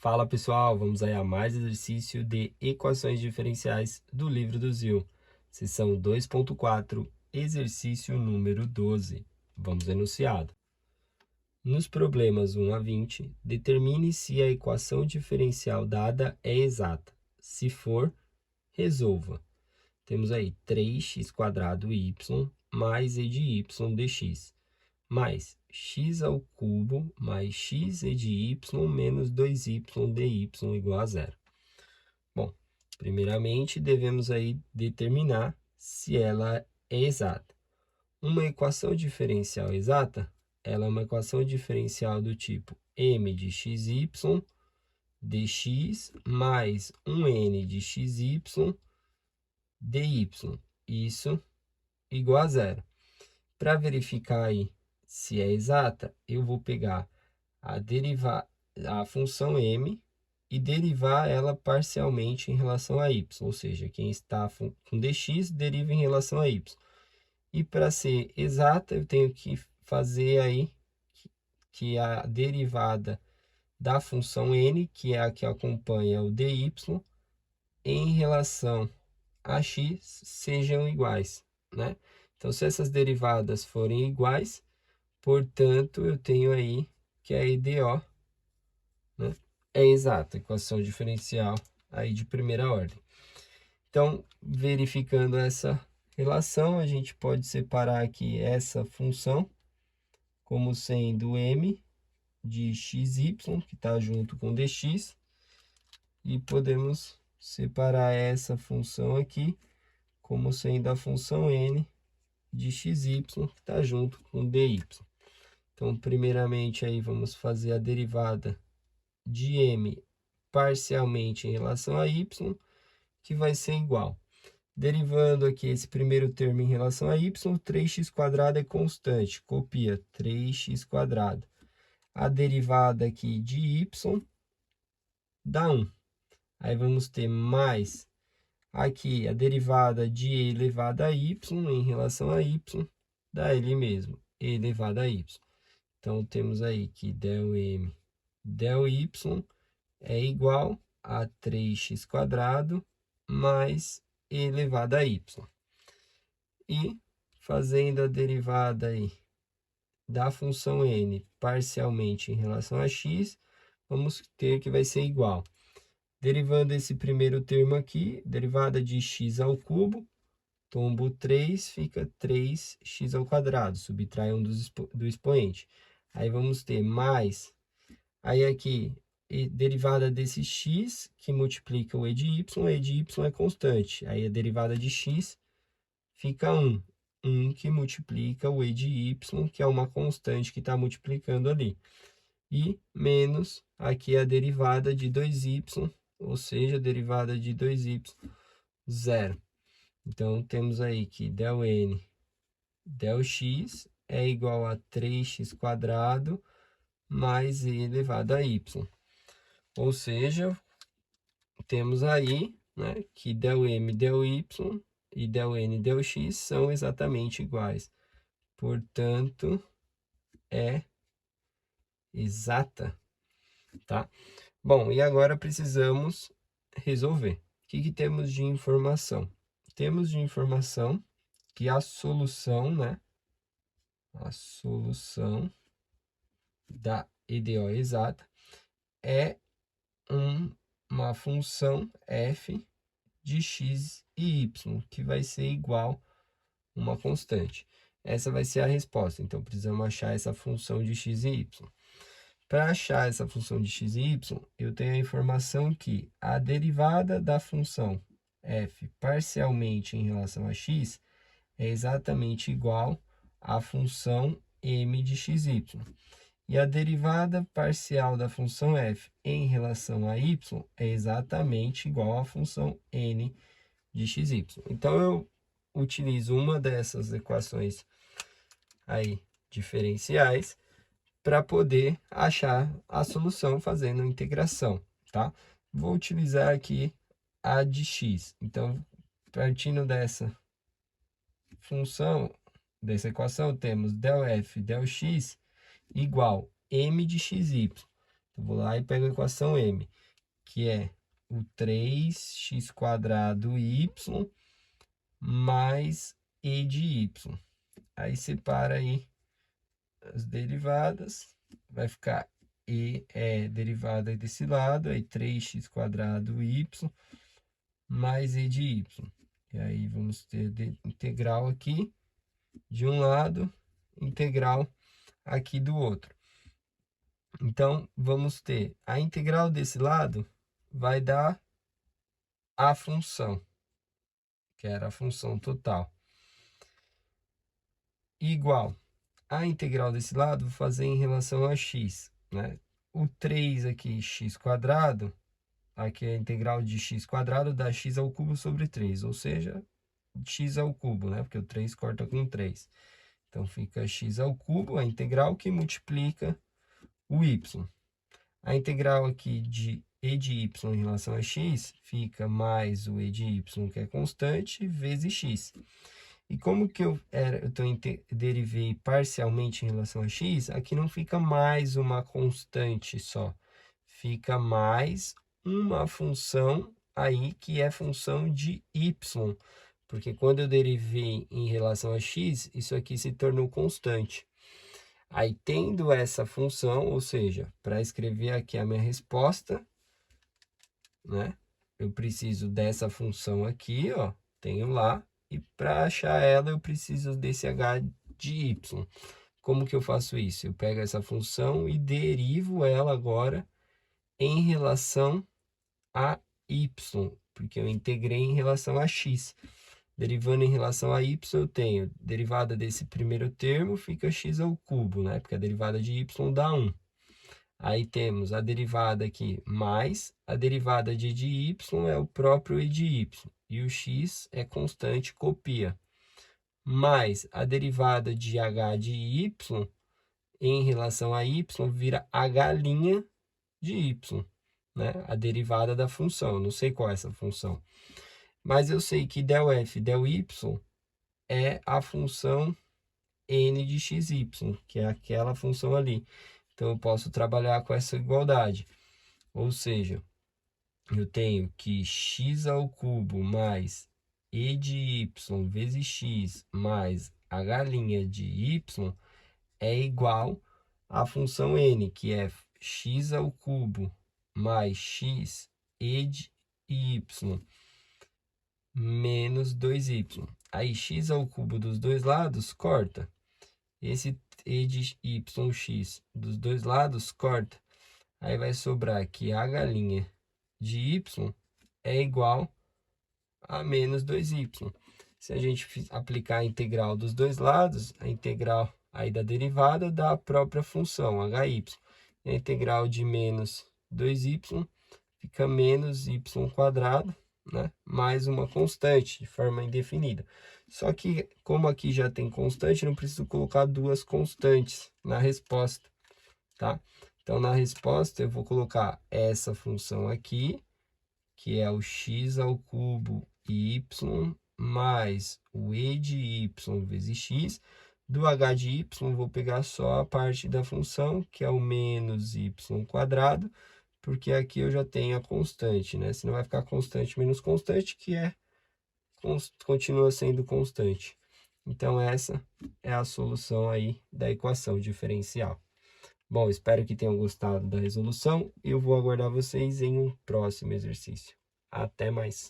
Fala pessoal, vamos aí a mais exercício de equações diferenciais do livro do Zil. Seção 2.4, exercício número 12. Vamos ao enunciado. Nos problemas 1 a 20, determine se a equação diferencial dada é exata. Se for, resolva. Temos aí 3x² y mais e de y dx mais x ao cubo mais x e de y menos 2y dy igual a zero. Bom, primeiramente devemos aí determinar se ela é exata. Uma equação diferencial exata, ela é uma equação diferencial do tipo m de xy dx mais 1n de xy dy. Isso igual a zero. Para verificar aí se é exata, eu vou pegar a função m e derivar ela parcialmente em relação a y, ou seja, quem está com dx deriva em relação a y. E para ser exata, eu tenho que fazer aí que a derivada da função n, que é a que acompanha o dy, em relação a x sejam iguais, né? Então, se essas derivadas forem iguais, portanto, eu tenho aí que a EDO, né, é exata, equação diferencial aí de primeira ordem. Então, verificando essa relação, a gente pode separar aqui essa função como sendo m de xy, que está junto com dx, e podemos separar essa função aqui como sendo a função n de xy, que está junto com dy. Então, primeiramente, aí vamos fazer a derivada de m parcialmente em relação a y, que vai ser igual. Derivando aqui esse primeiro termo em relação a y, 3x² é constante, copia 3x². A derivada aqui de y dá 1. Aí vamos ter mais aqui a derivada de e elevado a y em relação a y, dá ele mesmo, e elevado a y. Então, temos aí que ΔM ΔY é igual a 3x² mais e elevado a y. E fazendo a derivada aí da função n parcialmente em relação a x, vamos ter que vai ser igual. Derivando esse primeiro termo aqui, derivada de x ao cubo, tombo 3, fica 3x², subtrai um do expoente. Aí vamos ter mais, aí aqui, derivada desse x, que multiplica o e de y é constante. Aí a derivada de x fica 1. 1 que multiplica o e de y, que é uma constante que está multiplicando ali. E menos aqui a derivada de 2y, ou seja, a derivada de 2y, zero. Então, temos aí que ΔN ΔX é igual a 3x² mais e elevado a y. Ou seja, temos aí, né, que ΔM ΔY e ΔN ΔX são exatamente iguais. Portanto, é exata, tá? Bom, e agora precisamos resolver. O que temos de informação? Temos de informação que a solução, né, a solução da EDO exata é uma função f de x e y, que vai ser igual a uma constante. Essa vai ser a resposta, então precisamos achar essa função de x e y. Para achar essa função de x e y, eu tenho a informação que a derivada da função f parcialmente em relação a x é exatamente igual à função m de xy. E a derivada parcial da função f em relação a y é exatamente igual à função n de xy. Então, eu utilizo uma dessas equações aí diferenciais para poder achar a solução fazendo integração, tá? Vou utilizar aqui a de x. Então, partindo dessa função, dessa equação, temos ΔF ΔX igual m de xy. Eu vou lá e pego a equação m, que é o 3x² y mais e de y. Aí separa aí as derivadas, vai ficar e é derivada desse lado, aí 3x² y mais e de y. E aí vamos ter integral aqui de um lado, integral aqui do outro. Então, vamos ter a integral desse lado vai dar a função, que era a função total, igual a integral desse lado, vou fazer em relação a x, né? O 3 aqui, x², aqui é a integral de x² dá x ao cubo sobre 3, ou seja, x ao cubo, né? Porque o 3 corta com 3. Então, fica x ao cubo, a integral que multiplica o y. A integral aqui de e de y em relação a x fica mais o e de y, que é constante, vezes x. E como que eu derivei parcialmente em relação a x, aqui não fica mais uma constante só. Fica mais uma função aí que é função de y. Porque quando eu derivei em relação a x, isso aqui se tornou constante. Aí, tendo essa função, ou seja, para escrever aqui a minha resposta, né? Eu preciso dessa função aqui, ó, tenho lá, e para achar ela eu preciso desse h de y. Como que eu faço isso? Eu pego essa função e derivo ela agora em relação a y, porque eu integrei em relação a x. Derivando em relação a y, eu tenho derivada desse primeiro termo, fica x ao cubo, né? Porque a derivada de y dá 1. Aí temos a derivada aqui mais a derivada de y é o próprio e de y. E o x é constante, copia. Mais a derivada de h de y em relação a y vira h' de y, né? A derivada da função. Eu não sei qual é essa função. Mas eu sei que del f, del y é a função n de xy, que é aquela função ali. Então, eu posso trabalhar com essa igualdade. Ou seja, eu tenho que x ao cubo mais e de y vezes x mais h' de y é igual à função n, que é x ao cubo mais x e de y menos 2y. Aí, x ao cubo dos dois lados, corta. Esse e de yx dos dois lados, corta. Aí vai sobrar que h' de y é igual a menos 2y. Se a gente aplicar a integral dos dois lados, a integral aí da derivada dá a própria função, hy. E a integral de menos 2y fica menos y², né? Mais uma constante, de forma indefinida. Só que, como aqui já tem constante, não preciso colocar duas constantes na resposta, tá? Então, na resposta, eu vou colocar essa função aqui, que é o x ao cubo y mais o e de y vezes x. Do h de y, vou pegar só a parte da função, que é o menos y², porque aqui eu já tenho a constante, né? Senão vai ficar constante menos constante, que continua sendo constante. Então, essa é a solução aí da equação diferencial. Bom, espero que tenham gostado da resolução. Eu vou aguardar vocês em um próximo exercício. Até mais!